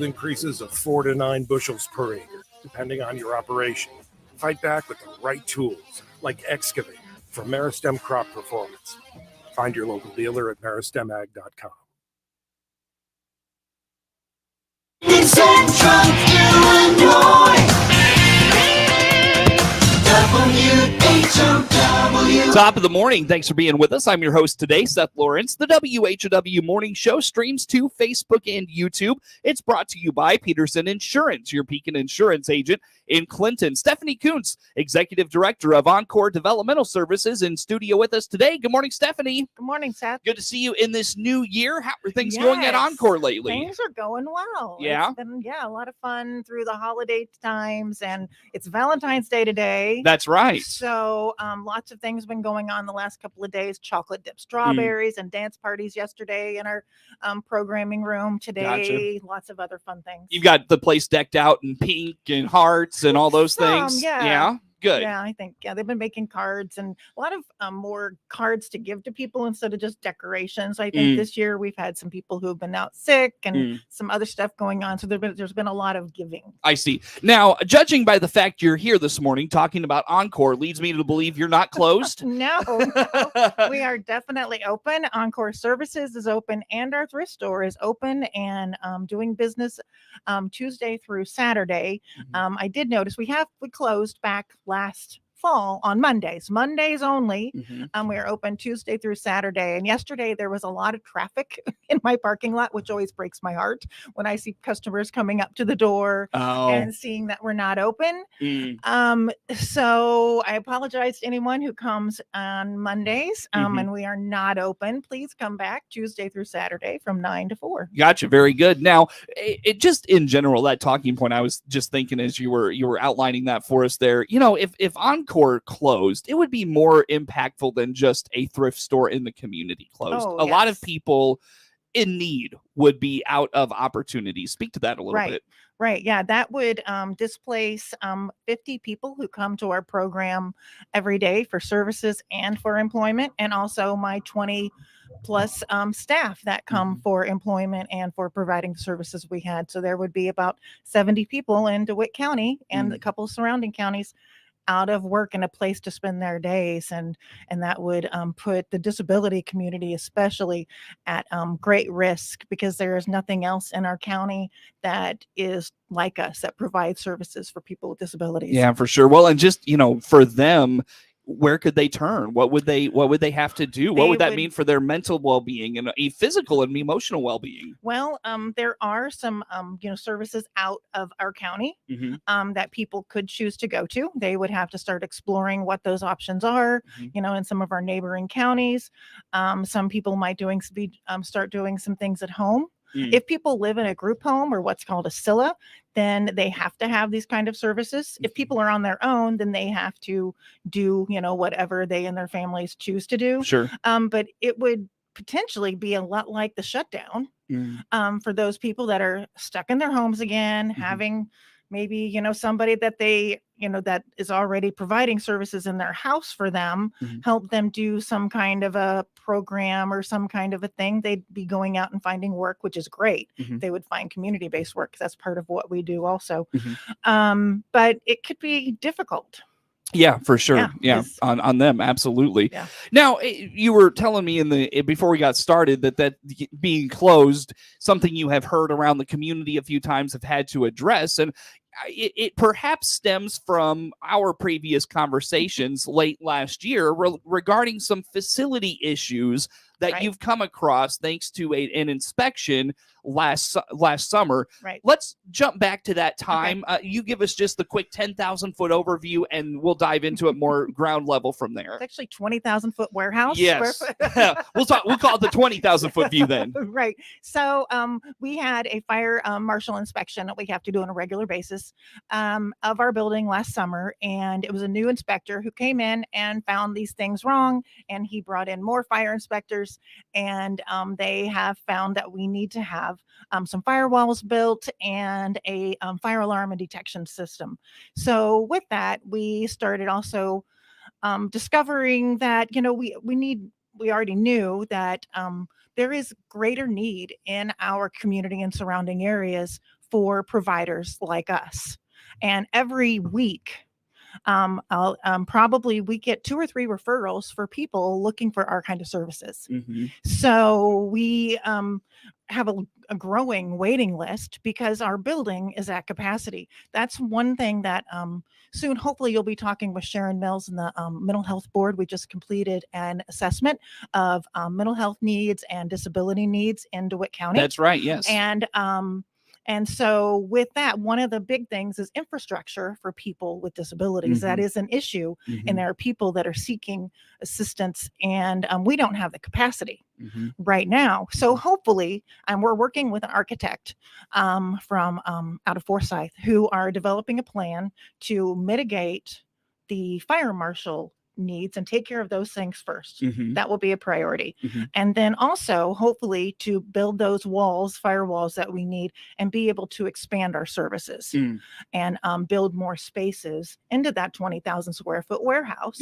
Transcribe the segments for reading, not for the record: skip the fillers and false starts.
increases of 4 to 9 bushels per acre, depending on your operation. Fight back with the right tools, like Excavate for Meristem crop performance. Find your local dealer at meristemag.com. Central Illinois, WHOW. Top of the morning. Thanks for being with us. I'm your host today, Seth Lawrence. The WHOW Morning Show streams to Facebook and YouTube. It's brought to you by Peterson Insurance, your Pekin Insurance agent in Clinton. Stephanie Coonce, Executive Director of Encore Developmental Services, in studio with us today. Good morning, Stephanie. Good morning, Seth. Good to see you in this new year. How are things going at Encore lately? Things are going well. Yeah? It's been, a lot of fun through the holiday times, and it's Valentine's Day today. That's right. So lots of things been going on the last couple of days. Chocolate dipped strawberries and dance parties yesterday in our programming room today. Gotcha. Lots of other fun things. You've got the place decked out in pink and hearts and all those things. Yeah. Good. Yeah, I think, they've been making cards and a lot of more cards to give to people instead of just decorations. I think this year we've had some people who have been out sick and some other stuff going on. So there's been a lot of giving. I see. Now, judging by the fact you're here this morning talking about Encore leads me to believe you're not closed. No, we are definitely open. Encore Services is open and our thrift store is open and doing business Tuesday through Saturday. I did notice we closed back last fall on Mondays only. We are open Tuesday through Saturday. And yesterday there was a lot of traffic in my parking lot, which always breaks my heart when I see customers coming up to the door and seeing that we're not open. So I apologize to anyone who comes on Mondays and we are not open. Please come back Tuesday through Saturday from 9 to 4. Gotcha. Very good. Now, it just in general, that talking point, I was just thinking as you were outlining that for us there, if Encore closed, it would be more impactful than just a thrift store in the community closed. A lot of people in need would be out of opportunities. Speak to that a little bit. Right. Yeah, that would displace 50 people who come to our program every day for services and for employment, and also my 20 plus staff that come for employment and for providing the services we had. So there would be about 70 people in DeWitt County and a couple surrounding counties out of work and a place to spend their days, and that would put the disability community especially at great risk, because there is nothing else in our county that is like us that provides services for people with disabilities. Yeah, for sure. Well, and just for them, where could they turn? What would they have to do? What would that mean for their mental well-being and a physical and emotional well-being? Well, there are some services out of our county that people could choose to go to. They would have to start exploring what those options are, in some of our neighboring counties. Some people might start doing some things at home. If people live in a group home or what's called a SILA, then they have to have these kind of services. If people are on their own, then they have to do, whatever they and their families choose to do. Sure. But it would potentially be a lot like the shutdown for those people that are stuck in their homes again, having maybe, somebody that they, that is already providing services in their house for them, help them do some kind of a program or some kind of a thing. They'd be going out and finding work, which is great. They would find community-based work, because that's part of what we do also. But it could be difficult. Yeah, for sure. Yeah, on them. Absolutely. Yeah. Now, you were telling me before we got started that being closed, something you have heard around the community a few times, have had to address. And it perhaps stems from our previous conversations late last year regarding some facility issues that you've come across thanks to an inspection last summer. Right. Let's jump back to that time. Okay. You give us just the quick 10,000 foot overview, and we'll dive into it more ground level from there. It's actually 20,000 foot warehouse. Yes. We'll call it the 20,000 foot view then. Right. So we had a fire marshal inspection that we have to do on a regular basis of our building last summer. And it was a new inspector who came in and found these things wrong. And he brought in more fire inspectors, and they have found that we need to have some firewalls built and a fire alarm and detection system. So with that, we started also discovering that, we already knew that there is greater need in our community and surrounding areas for providers like us. And every week, probably we get 2 or 3 referrals for people looking for our kind of services. So we have a growing waiting list because our building is at capacity. That's one thing that soon, hopefully, you'll be talking with Sharon Mills and the Mental Health Board. We just completed an assessment of mental health needs and disability needs in DeWitt County. That's right. Yes. And so with that, one of the big things is infrastructure for people with disabilities. That is an issue. And there are people that are seeking assistance, and we don't have the capacity right now. So hopefully, we're working with an architect from out of Forsyth who are developing a plan to mitigate the fire marshal needs and take care of those things first. That will be a priority. And then also hopefully to build those walls, firewalls that we need, and be able to expand our services and build more spaces into that 20,000 square foot warehouse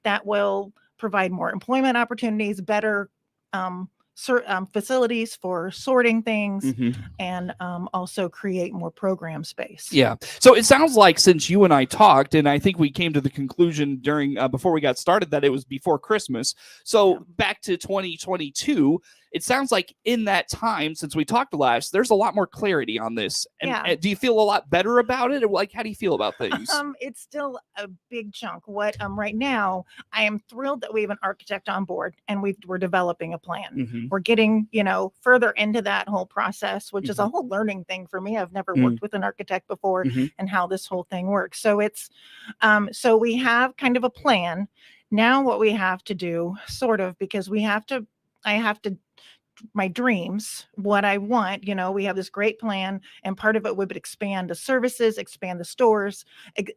that will provide more employment opportunities, better facilities for sorting things, and also create more program space. Yeah. So it sounds like since you and I talked, and I think we came to the conclusion during before we got started that it was before Christmas. So back to 2022, it sounds like in that time since we talked last, there's a lot more clarity on this. And do you feel a lot better about it? Or like, how do you feel about things? It's still a big chunk. What right now, I am thrilled that we have an architect on board and we're developing a plan. We're getting, further into that whole process, which is a whole learning thing for me. I've never worked with an architect before and how this whole thing works. So it's, so we have kind of a plan. Now what we have to do, sort of, because I have to my dreams, what I want, we have this great plan, and part of it would expand the services, expand the stores,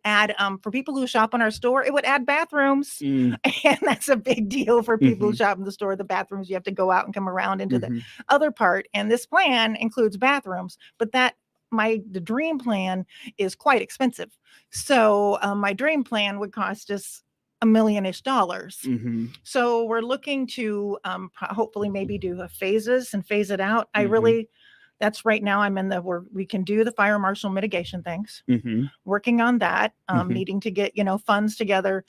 add for people who shop in our store, it would add bathrooms. And that's a big deal for people who shop in the store. The bathrooms, you have to go out and come around into the other part, and this plan includes bathrooms, but the dream plan is quite expensive. So my dream plan would cost us $1 million-ish. So we're looking to hopefully maybe do phases and phase it out. That's right now I'm in where we can do the fire marshal mitigation things, working on that, needing to get, funds together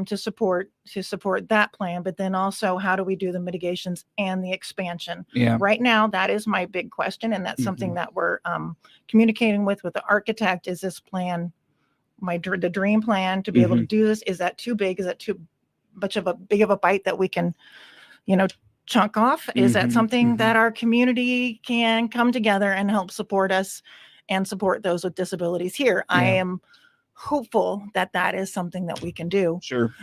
to support that plan. But then also, how do we do the mitigations and the expansion? Right now, that is my big question. And that's something that we're communicating with the architect. Is this plan the dream plan to be able to do this? Is that too big? Is that too much of a big of a bite that we can, chunk off? Is that something that our community can come together and help support us and support those with disabilities here? I am hopeful that is something that we can do. Sure.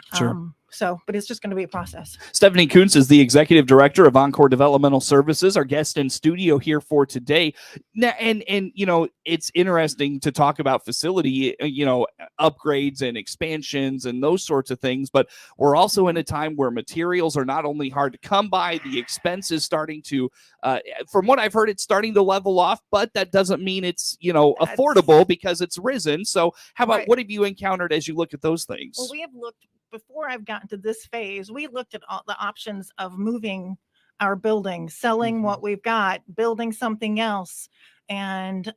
But it's just going to be a process. Stephanie Coonce is the executive director of Encore Developmental Services, our guest in studio here for today. Now, and it's interesting to talk about facility, upgrades and expansions and those sorts of things. But we're also in a time where materials are not only hard to come by, the expense is starting to, from what I've heard, it's starting to level off. But that doesn't mean it's affordable because it's risen. So how about what have you encountered as you look at those things? Well, we have looked. Before I've gotten to this phase, we looked at all the options of moving our building, selling what we've got, building something else. And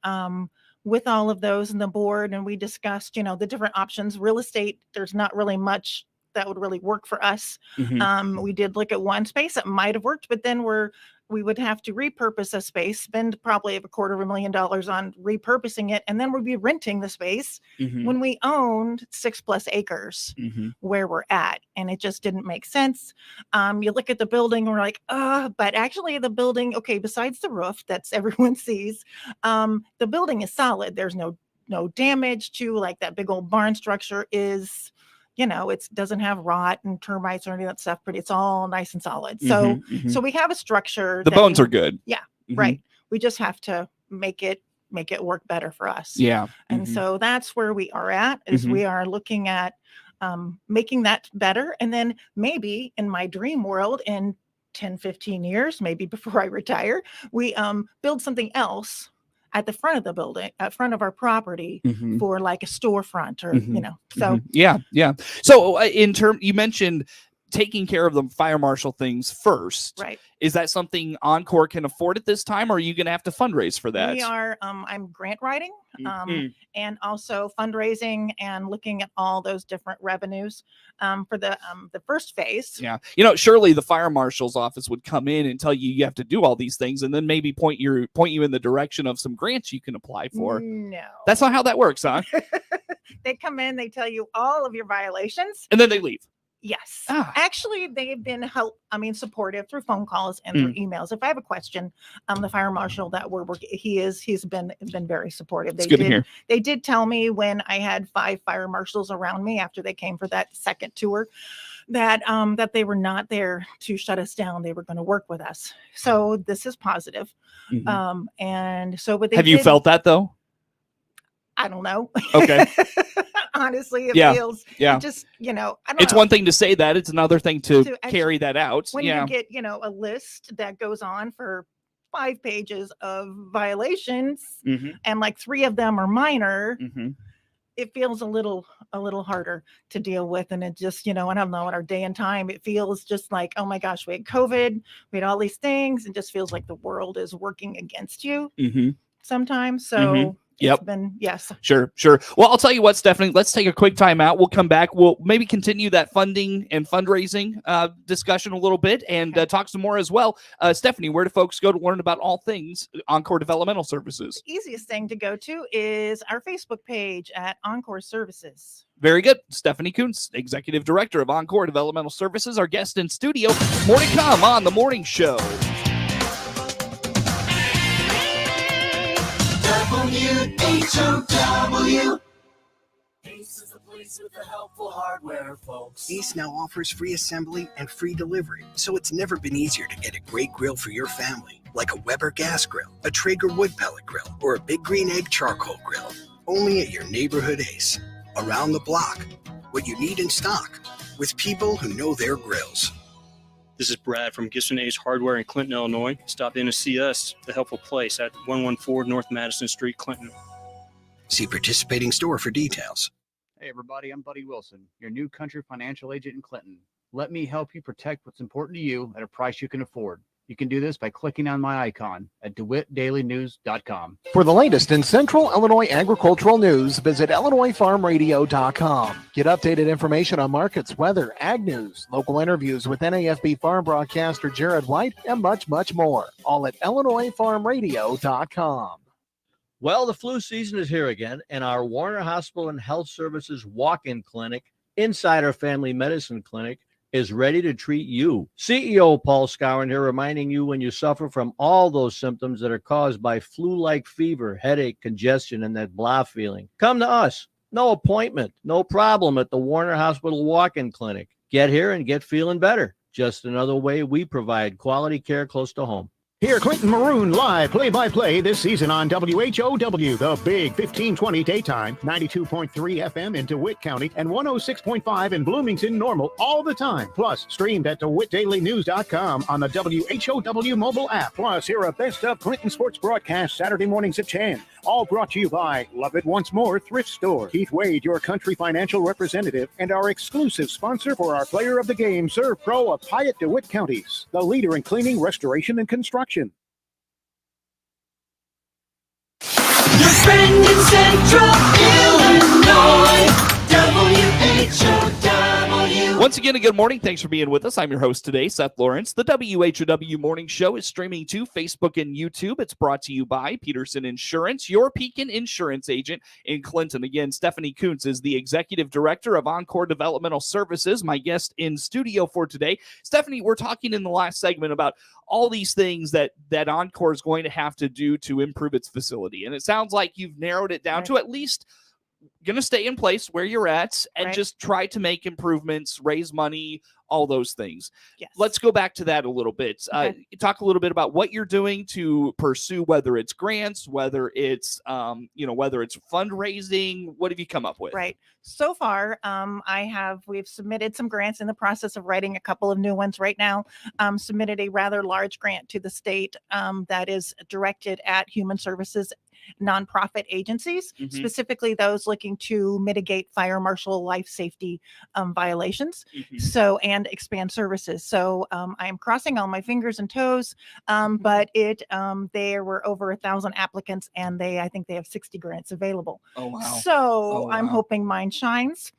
with all of those in the board, and we discussed, the different options. Real estate, there's not really much that would really work for us. We did look at one space that might have worked, but then we would have to repurpose a space, spend probably $250,000 on repurposing it, and then we'd be renting the space when we owned 6+ acres where we're at, and it just didn't make sense. You look at the building, and we're like, but actually the building, okay, besides the roof that's everyone sees, the building is solid. There's no damage to, like, that big old barn structure is. It doesn't have rot and termites or any of that stuff, but it's all nice and solid. So we have a structure. The bones are good. Yeah, right. We just have to make it work better for us. Yeah. And so that's where we are at, is we are looking at making that better. And then maybe in my dream world, in 10, 15 years, maybe before I retire, we build something else at the front of the building, at front of our property, for like a storefront or, so. Yeah. So you mentioned taking care of the fire marshal things first. Right. Is that something Encore can afford at this time, or are you going to have to fundraise for that? We are, I'm grant writing, Mhm. and also fundraising and looking at all those different revenues for the first phase. Yeah. Surely the fire marshal's office would come in and tell you have to do all these things and then maybe point you in the direction of some grants you can apply for. No. That's not how that works, huh? They come in, they tell you all of your violations. And then they leave. Yes. Ah. Actually, they've been supportive through phone calls and through emails. If I have a question, the fire marshal that we're working, he's been very supportive. It's good to hear. They did tell me when I had 5 fire marshals around me after they came for that second tour that they were not there to shut us down. They were going to work with us. So this is positive. And so what they Have you felt that though? I don't know. Okay. Honestly, it feels just, I don't it's know. one thing to say that, it's another thing to carry that out. When you get, a list that goes on for 5 pages of violations and like 3 of them are minor, it feels a little harder to deal with. And it just, I don't know, in our day and time, it feels just like, oh my gosh, we had COVID, we had all these things, and just feels like the world is working against you sometimes. So Yep. it's been, yes. Sure. Well, I'll tell you what, Stephanie, let's take a quick time out. We'll come back. We'll maybe continue that funding and fundraising discussion a little bit and talk some more as well. Stephanie, where do folks go to learn about all things Encore Developmental Services? The easiest thing to go to is our Facebook page at Encore Services. Very good. Stephanie Coonce, Executive Director of Encore Developmental Services, our guest in studio. More to come on The Morning Show. WHOW. Ace is the place with the helpful hardware, folks. Ace now offers free assembly and free delivery, so it's never been easier to get a great grill for your family, like a Weber gas grill, a Traeger wood pellet grill, or a Big Green Egg charcoal grill. Only at your neighborhood Ace. Around the block. What you need in stock. With people who know their grills. This is Brad from Gibson Ace Hardware in Clinton, Illinois. Stop in to see us, The Helpful Place, at 114 North Madison Street, Clinton. See participating store for details. Hey everybody, I'm Buddy Wilson, your new country financial agent in Clinton. Let me help you protect what's important to you at a price you can afford. You can do this by clicking on my icon at DeWittDailyNews.com. For the latest in Central Illinois agricultural news, visit IllinoisFarmRadio.com. Get updated information on markets, weather, ag news, local interviews with NAFB farm broadcaster Jared White, and much, much more. All at IllinoisFarmRadio.com. Well, the flu season is here again, and our Warner Hospital and Health Services walk-in clinic inside our family medicine clinic is ready to treat you. CEO Paul Scowen here reminding you when you suffer from all those symptoms that are caused by flu-like fever, headache, congestion, and that blah feeling. Come to us. No appointment, no problem at the Warner Hospital walk-in clinic. Get here and get feeling better. Just another way we provide quality care close to home. Hear Clinton Maroon live play-by-play this season on WHOW, the big 1520 daytime, 92.3 FM in DeWitt County, and 106.5 in Bloomington normal all the time. Plus, streamed at DeWittDailyNews.com on the WHOW mobile app. Plus, hear a best of Clinton sports broadcast Saturday mornings at 10. All brought to you by Love It Once More Thrift Store. Keith Wade, your country financial representative, and our exclusive sponsor for our Player of the Game, Serve Pro of Hyatt DeWitt Counties, the leader in cleaning, restoration, and construction. Your friend in Central Illinois, WHOW. Once again, a good morning. Thanks for being with us. I'm your host today, Seth Lawrence. The WHOW Morning Show is streaming to Facebook and YouTube. It's brought to you by Peterson Insurance, your Pekin insurance agent in Clinton. Again, Stephanie Coonce is the Executive Director of Encore Developmental Services, my guest in studio for today. Stephanie, we're talking in the last segment about all these things that Encore is going to have to do to improve its facility. And it sounds like you've narrowed it down to at least going to stay in place where you're at and just try to make improvements, raise money, all those things. Yes. Let's go back to that a little bit. Talk a little bit about what you're doing to pursue, whether it's grants, whether it's, whether it's fundraising. What have you come up with? Right. So far, we've submitted some grants, in the process of writing a couple of new ones right now. Submitted a rather large grant to the state that is directed at human services nonprofit agencies, specifically those looking to mitigate fire marshal life safety violations. So, and expand services. So I am crossing all my fingers and toes, but there were over 1,000 applicants, and I think they have 60 grants available. Oh wow! So I'm hoping mine shines.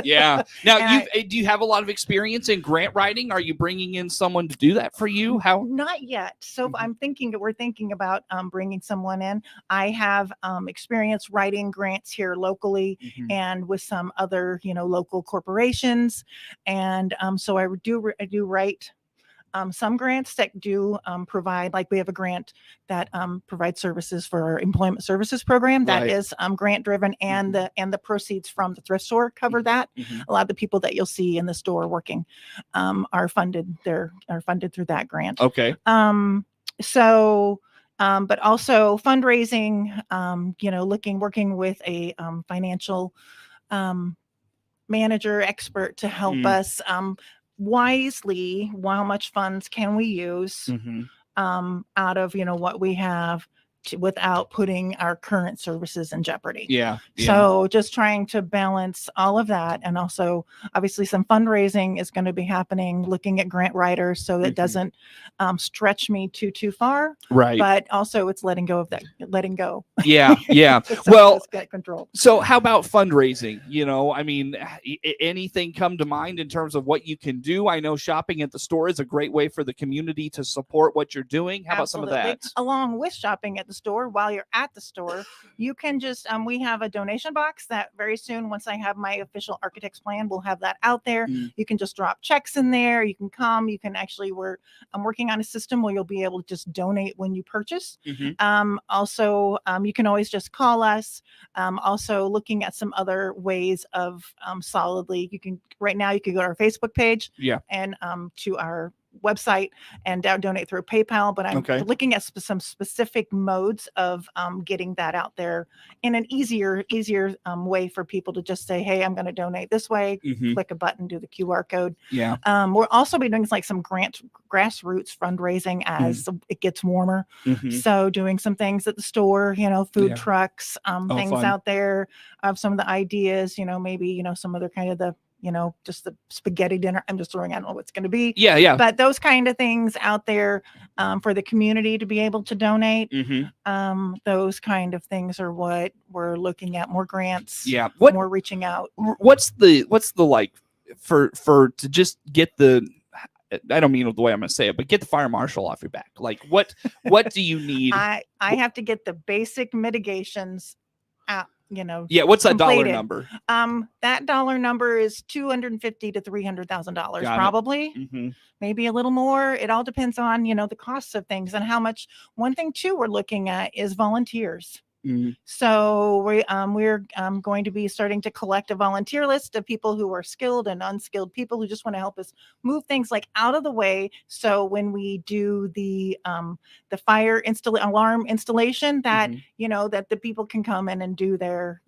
Yeah. Now, And do you have a lot of experience in grant writing? Are you bringing in someone to do that for you? How? Not yet. So we're thinking about bringing someone in. I have experience writing grants here locally and with some other, local corporations. And so I do write some grants that do provide, like we have a grant that provides services for our employment services program that Right. is grant driven, and the proceeds from the thrift store cover that. A lot of the people that you'll see in the store working are funded through that grant. Okay. So but also fundraising, working with a financial manager expert to help us wisely, how much funds can we use out of what we have without putting our current services in jeopardy. Yeah. So just trying to balance all of that, and also obviously some fundraising is going to be happening, looking at grant writers so it doesn't stretch me too far. Right. But also it's letting go. Yeah. Yeah. So Well, just get control. so how about fundraising? I mean, anything come to mind in terms of what you can do? I know shopping at the store is a great way for the community to support what you're doing. How about some of that? Along with shopping at the store, while you're at the store, you can just we have a donation box that very soon, once I have my official architect's plan, we'll have that out there. You can just drop checks in there. You can come. You can actually I'm working on a system where you'll be able to just donate when you purchase. Also, you can always just call us. Also looking at some other ways of solidly, right now you can go to our Facebook page and to our website and donate through PayPal, but I'm looking at some specific modes of getting that out there in an easier way for people to just say, hey, I'm going to donate this way, click a button, do the QR code. We'll also be doing like some grassroots fundraising as it gets warmer. So doing some things at the store, food trucks, things fun. out there of some of the ideas, maybe, some other kind of just the spaghetti dinner. I'm just throwing, I don't know what's going to be. Yeah. But those kind of things out there for the community to be able to donate. Those kind of things are what we're looking at. More grants. Yeah. More reaching out. What's the like for to just get the, I don't mean the way I'm going to say it, but get the fire marshal off your back. Like what do you need? I have to get the basic mitigations out. What's that dollar number? That dollar number is $250,000 to $300,000, probably. Maybe a little more. It all depends on the costs of things and how much. One thing too we're looking at is volunteers. So we're going to be starting to collect a volunteer list of people who are skilled and unskilled people who just want to help us move things like out of the way. So when we do the fire alarm installation, that that the people can come in and do their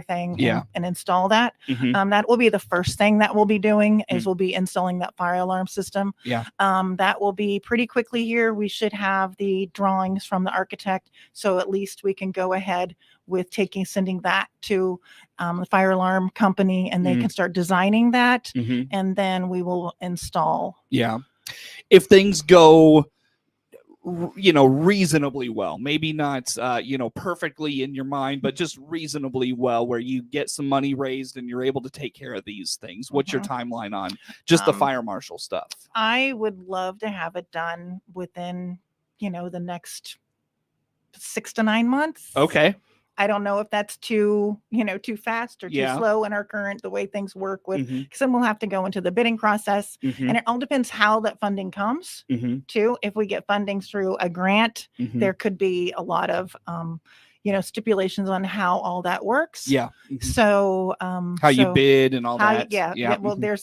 thing and install that. That will be the first thing that we'll be doing is we'll be installing that fire alarm system. That will be pretty quickly here. We should have the drawings from the architect, so at least we can go ahead with sending that to the fire alarm company, and they can start designing that, and then we will install. If things go reasonably well, maybe not perfectly in your mind, but just reasonably well, where you get some money raised and you're able to take care of these things, what's your timeline on just the fire marshal stuff? I would love to have it done within the next 6 to 9 months. Okay. I don't know if that's too fast or too slow in the way things work with, because then we'll have to go into the bidding process, and it all depends how that funding comes too. If we get funding through a grant, there could be a lot of stipulations on how all that works. Yeah. Mhm. So How you so bid and all how, that. yeah. Well, Mhm. there's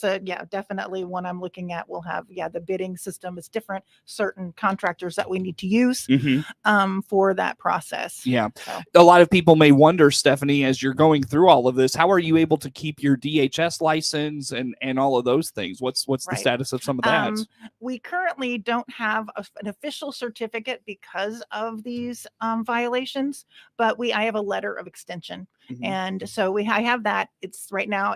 definitely one I'm looking at. We'll have, the bidding system is different, certain contractors that we need to use Mhm. for that process. Yeah. So. A lot of people may wonder, Stephanie, as you're going through all of this, how are you able to keep your DHS license and all of those things? What's the Right. status of some of that? We currently don't have an official certificate because of these violations, but I have a letter of extension. Mhm. And so I have that. It's right now,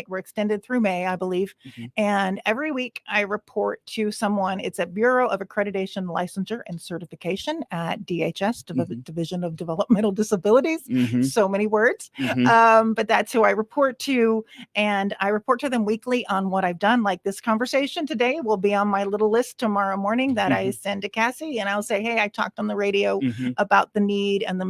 we're extended through May, I believe. Mhm. And every week I report to someone. It's a Bureau of Accreditation, Licensure, and Certification at DHS, Mhm. Division of Developmental Disabilities. Mhm. So many words. Mhm. But that's who I report to. And I report to them weekly on what I've done. Like this conversation today will be on my little list tomorrow morning that I send to Cassie. And I'll say, hey, I talked on the radio Mhm. about the need and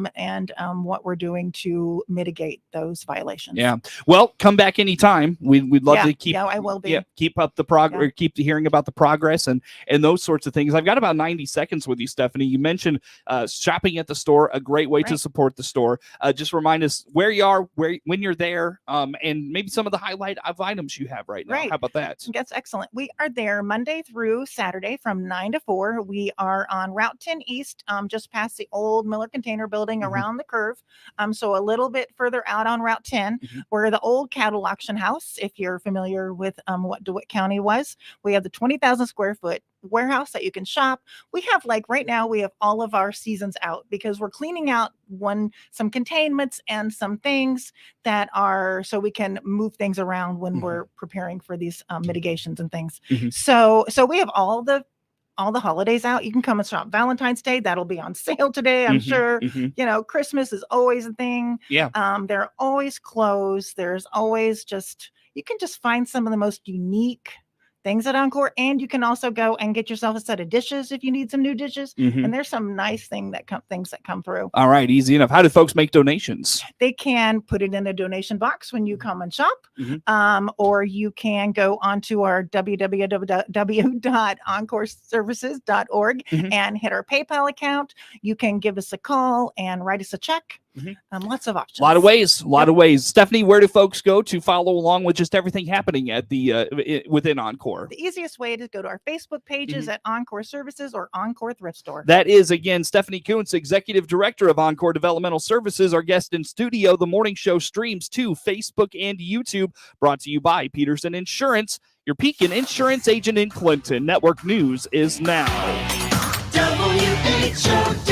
what we're doing to mitigate those violations. Yeah. Well, come back anytime. We'd love to keep. Yeah, I will be. Yeah, keep up the progress. Keep hearing about the progress and those sorts of things. I've got about 90 seconds with you, Stephanie. You mentioned shopping at the store, a great way to support the store. Just remind us where you are, when you're there, and maybe some of the highlight of items you have right now. Right. How about that? That's excellent. We are there Monday through Saturday from 9 to 4. We are on Route 10 East, just past the old Miller Container Building, around the curve. So a little bit further out on Route 10, where the old cattle auction house, if you're familiar with what DeWitt County was. We have the 20,000 square foot warehouse that you can shop. We have, like, right now we have all of our seasons out because we're cleaning out some containments and some things that are, so we can move things around when we're preparing for these mitigations and things. So we have all the holidays out. You can come and shop. Valentine's Day, that'll be on sale today, I'm sure. Christmas is always a thing. Yeah. They're always closed. There's always you can just find some of the most unique things at Encore, and you can also go and get yourself a set of dishes if you need some new dishes. And there's some nice things that come through. All right, easy enough. How do folks make donations? They can put it in a donation box when you come and shop, or you can go onto our www.encoreservices.org and hit our PayPal account. You can give us a call and write us a check. Lots of options. A lot of ways. Stephanie, where do folks go to follow along with just everything happening at the within Encore? The easiest way to go to our Facebook pages at Encore Services or Encore Thrift Store. That is, again, Stephanie Coonce, Executive Director of Encore Developmental Services, our guest in studio. The morning show streams to Facebook and YouTube, brought to you by Peterson Insurance, your Pekin insurance agent in Clinton. Network News is now. WHO.